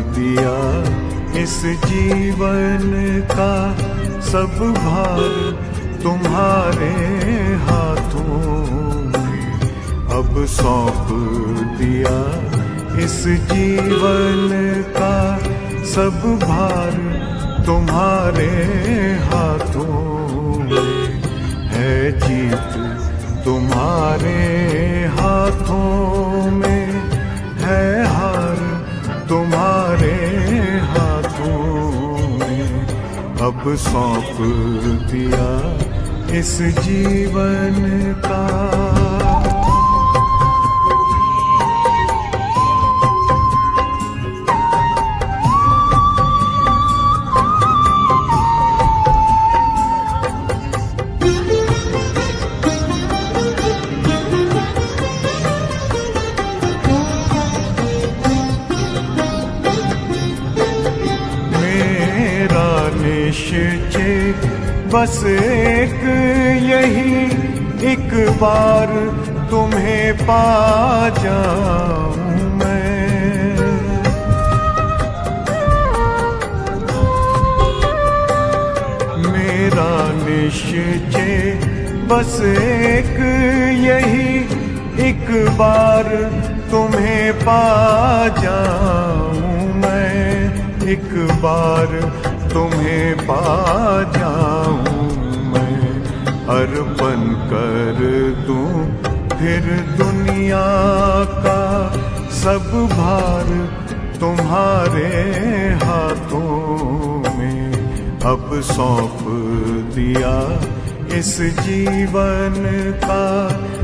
दिया इस जीवन का सब भार तुम्हारे हाथों में। अब सौंप दिया इस जीवन का सब भार तुम्हारे हाथों में। है जीत तुम्हारे हाथों में, है हार तुम्हारे हाथों में। अब सौंप दिया इस जीवन का। निश्चय बस एक यही, एक बार तुम्हें पा जाऊं मैं। मेरा निश्चय बस एक यही, एक बार तुम्हें पा जाऊं मैं। एक बार तुम्हें पा जाऊं मैं। अर्पण कर दूं फिर दुनिया का सब भार तुम्हारे हाथों में। अब सौंप दिया इस जीवन का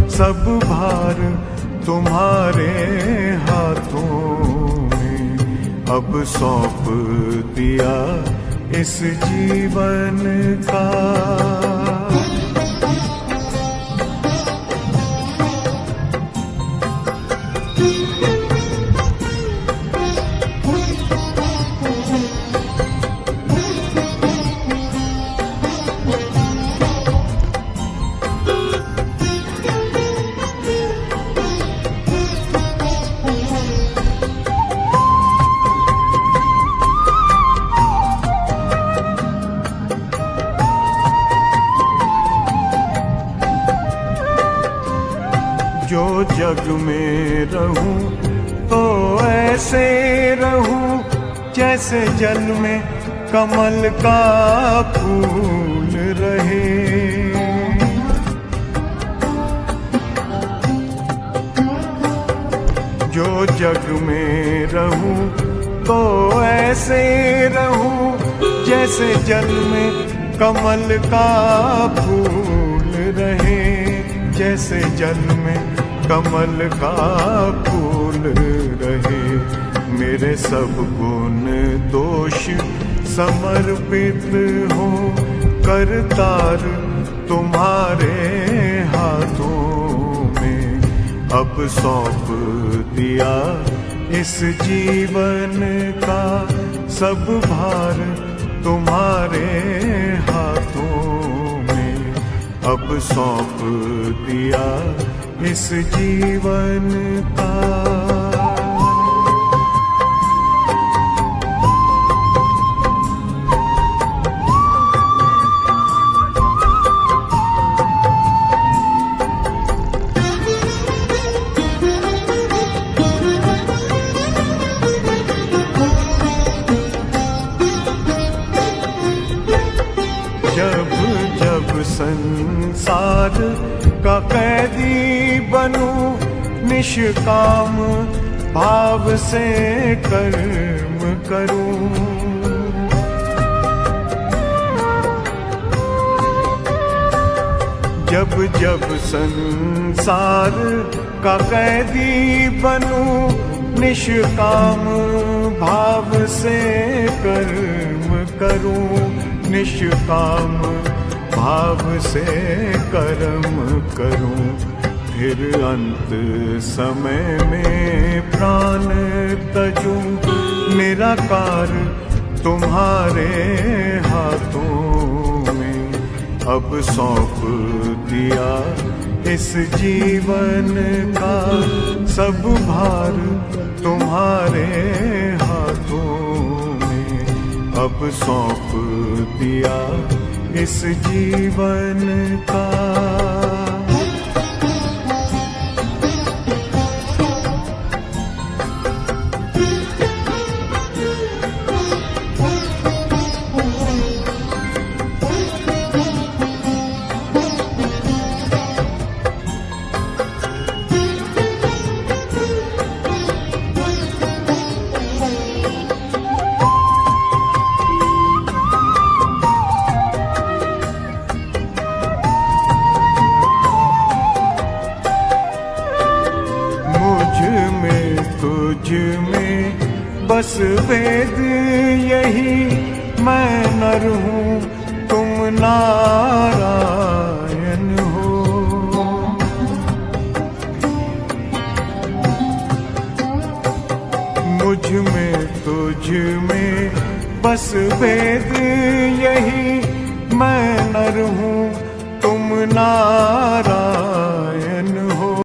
सब भार तुम्हारे हाथों में। अब सौंप दिया इस जीवन का। जो जग में रहूं तो ऐसे रहूं जैसे जल में कमल का फूल रहे। जो जग में रहूं तो ऐसे रहूं जैसे जल में कमल का फूल रहे। जैसे जल में कमल का फूल रहे। मेरे सब गुण दोष समर्पित हो करतार तुम्हारे हाथों में। अब सौंप दिया इस जीवन का सब भार तुम्हारे हाथों में। अब सौंप दिया इस जीवन का। जब जब संसार का कैदी बनूं, निष्काम भाव से कर्म करूं। जब जब संसार का कैदी बनूं, निष्काम भाव से कर्म करूं। निष्काम भाव से कर्म करूं। फिर अंत समय में प्राण तजूं। निराकार तुम्हारे हाथों में। अब सौंप दिया इस जीवन का सब भार तुम्हारे हाथों अब सौंप दिया इस जीवन का। तुझ में बस वेद यही, मैं नर हूँ तुम नारायण हो। मुझ में तुझ में बस वेद यही, मैं नर हूँ तुम नारायण